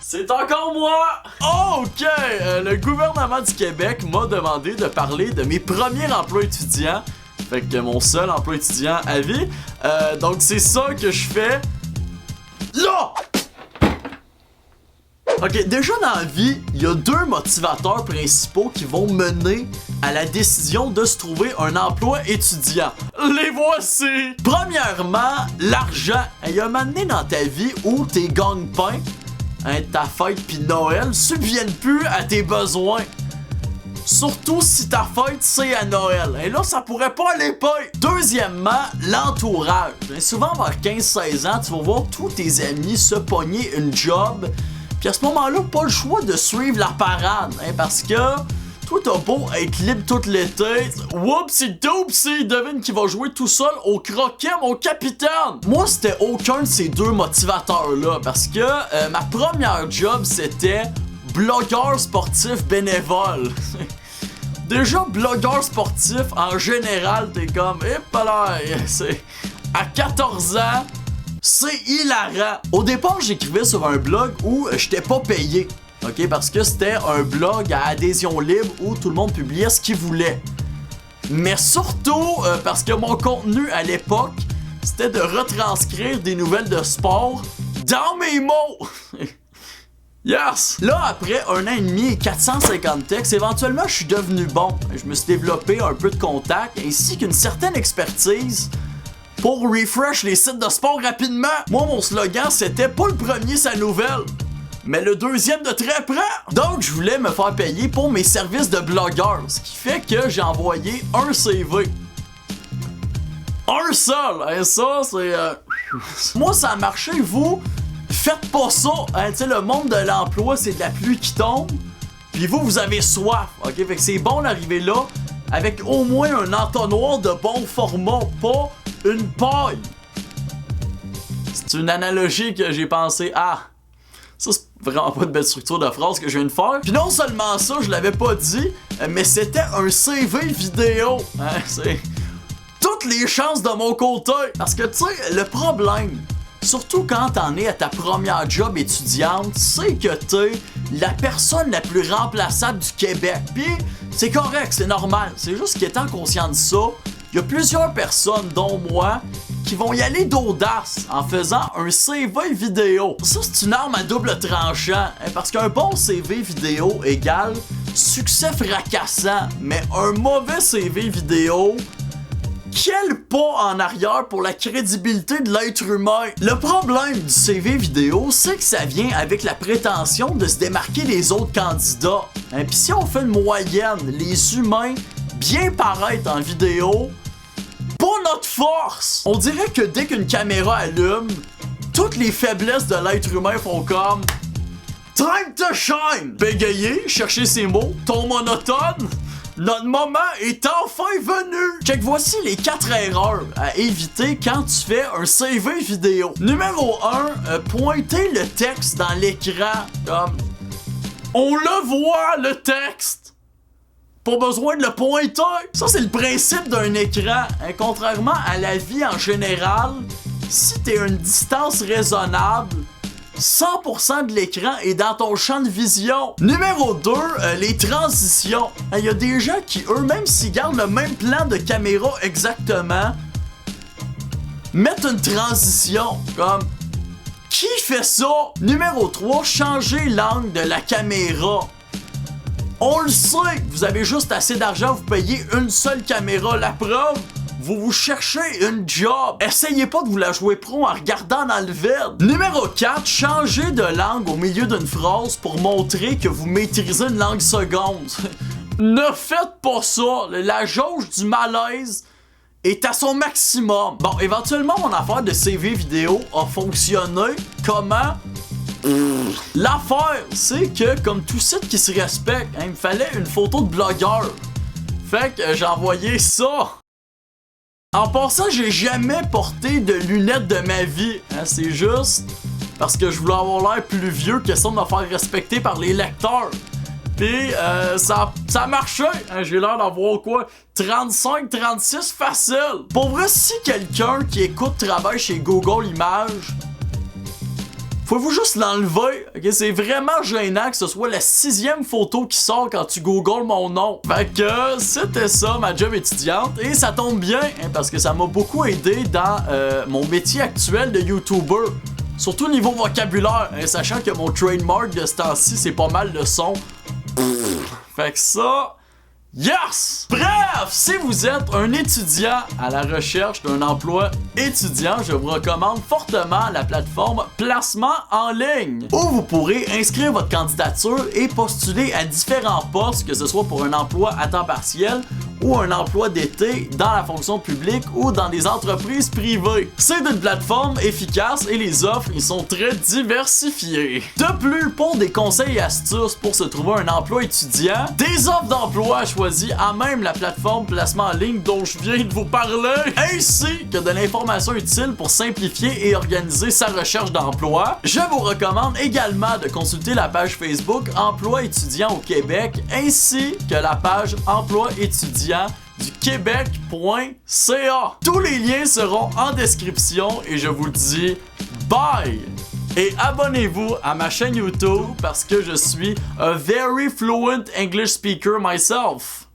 C'est encore moi! OK! Le gouvernement du Québec m'a demandé de parler de mes premiers emplois étudiants. Fait que mon seul emploi étudiant à vie. Donc c'est ça que je fais. Là! Ok, déjà dans la vie, il y a deux motivateurs principaux qui vont mener à la décision de se trouver un emploi étudiant. Les voici! Premièrement, l'argent. Il y a un moment donné dans ta vie où tes gagne-pain, ta fête pis Noël, subviennent plus à tes besoins. Surtout si ta fête c'est à Noël. Et là, ça pourrait pas aller pas. Deuxièmement, l'entourage. Souvent vers 15-16 ans, tu vas voir tous tes amis se pogner une job. Puis à ce moment-là, pas le choix de suivre la parade. Parce que toi, t'as beau être libre tout l'été. Whoopsie doopsie, devine qui va jouer tout seul au croquet, mon capitaine. Moi, c'était aucun de ces deux motivateurs-là. Parce que ma première job, c'était blogueur sportif bénévole. Déjà, blogueur sportif, en général, t'es comme, c'est à 14 ans, c'est hilarant. Au départ, j'écrivais sur un blog où j'étais pas payé. OK, parce que c'était un blog à adhésion libre où tout le monde publiait ce qu'il voulait. Mais surtout, parce que mon contenu à l'époque, c'était de retranscrire des nouvelles de sport dans mes mots. Yes! Là, après 1 an et demi et 450 textes, éventuellement, je suis devenu bon. Je me suis développé un peu de contact ainsi qu'une certaine expertise pour refresh les sites de sport rapidement. Moi, mon slogan, c'était pas le premier sa nouvelle, mais le deuxième de très près. Donc, je voulais me faire payer pour mes services de blogueur, ce qui fait que j'ai envoyé un CV. Un seul! Et ça, c'est... Moi, ça a marché, vous... Faites pas ça, hein, tu sais, le monde de l'emploi, c'est de la pluie qui tombe, puis vous avez soif, ok? Fait que c'est bon d'arriver là avec au moins un entonnoir de bon format, pas une paille. C'est une analogie que j'ai pensé, ça c'est vraiment pas une belle structure de phrase que je viens de faire. Puis non seulement ça, je l'avais pas dit, mais c'était un CV vidéo, hein, c'est toutes les chances de mon côté. Parce que tu sais, le problème, surtout quand t'en es à ta première job étudiante, c'est que t'es la personne la plus remplaçable du Québec. Pis c'est correct, c'est normal. C'est juste qu'étant conscient de ça, il y a plusieurs personnes, dont moi, qui vont y aller d'audace en faisant un CV vidéo. Ça, c'est une arme à double tranchant, hein, parce qu'un bon CV vidéo égale succès fracassant, mais un mauvais CV vidéo... Quel pas en arrière pour la crédibilité de l'être humain. Le problème du CV vidéo, c'est que ça vient avec la prétention de se démarquer des autres candidats. Hein, puis si on fait une moyenne, les humains bien paraître en vidéo, pas notre force. On dirait que dès qu'une caméra allume, toutes les faiblesses de l'être humain font comme time to shine. Bégayer, chercher ses mots, ton monotone. Notre moment est enfin venu! Check, voici les 4 erreurs à éviter quand tu fais un CV vidéo. Numéro 1, pointer le texte dans l'écran. Comme, on le voit, le texte! Pas besoin de le pointer! Ça, c'est le principe d'un écran. Hein, contrairement à la vie en général, si t'es à une distance raisonnable, 100% de l'écran est dans ton champ de vision. Numéro 2, les transitions. Il y a des gens qui, eux-mêmes, s'ils gardent le même plan de caméra exactement, mettent une transition. Comme, qui fait ça? Numéro 3, changer l'angle de la caméra. On le sait, vous avez juste assez d'argent, vous payez une seule caméra. La preuve, vous cherchez une job. Essayez pas de vous la jouer pro en regardant dans le vide. Numéro 4, changez de langue au milieu d'une phrase pour montrer que vous maîtrisez une langue seconde. Ne faites pas ça. La jauge du malaise est à son maximum. Bon, éventuellement, mon affaire de CV vidéo a fonctionné. Comment? L'affaire, c'est que, comme tout site qui se respecte, il me fallait une photo de blogueur. Fait que j'ai envoyé ça. En passant, j'ai jamais porté de lunettes de ma vie. Hein, c'est juste parce que je voulais avoir l'air plus vieux, question de me faire respecter par les lecteurs. Pis ça a marché. Hein, j'ai l'air d'avoir quoi? 35, 36 facile. Pour vrai, si quelqu'un qui écoute travaille chez Google Images, Pouvez-vous juste l'enlever? Ok, c'est vraiment gênant que ce soit la 6e photo qui sort quand tu googles mon nom. Fait que c'était ça, ma job étudiante. Et ça tombe bien, hein, parce que ça m'a beaucoup aidé dans mon métier actuel de YouTuber. Surtout niveau vocabulaire, hein, sachant que mon trademark de ce temps-ci, c'est pas mal le son. Fait que ça... Yes! Bref, si vous êtes un étudiant à la recherche d'un emploi étudiant, je vous recommande fortement la plateforme Placement en ligne, où vous pourrez inscrire votre candidature et postuler à différents postes, que ce soit pour un emploi à temps partiel ou un emploi d'été dans la fonction publique ou dans des entreprises privées. C'est une plateforme efficace et les offres ils sont très diversifiées. De plus, pour des conseils et astuces pour se trouver un emploi étudiant, des offres d'emploi choisies à même la plateforme Placement en ligne dont je viens de vous parler, ainsi que de l'information utile pour simplifier et organiser sa recherche d'emploi. Je vous recommande également de consulter la page Facebook Emploi étudiant au Québec ainsi que la page Emploi étudiant du Québec.ca. Tous les liens seront en description et je vous le dis, bye! Et abonnez-vous à ma chaîne YouTube parce que je suis a very fluent English speaker myself.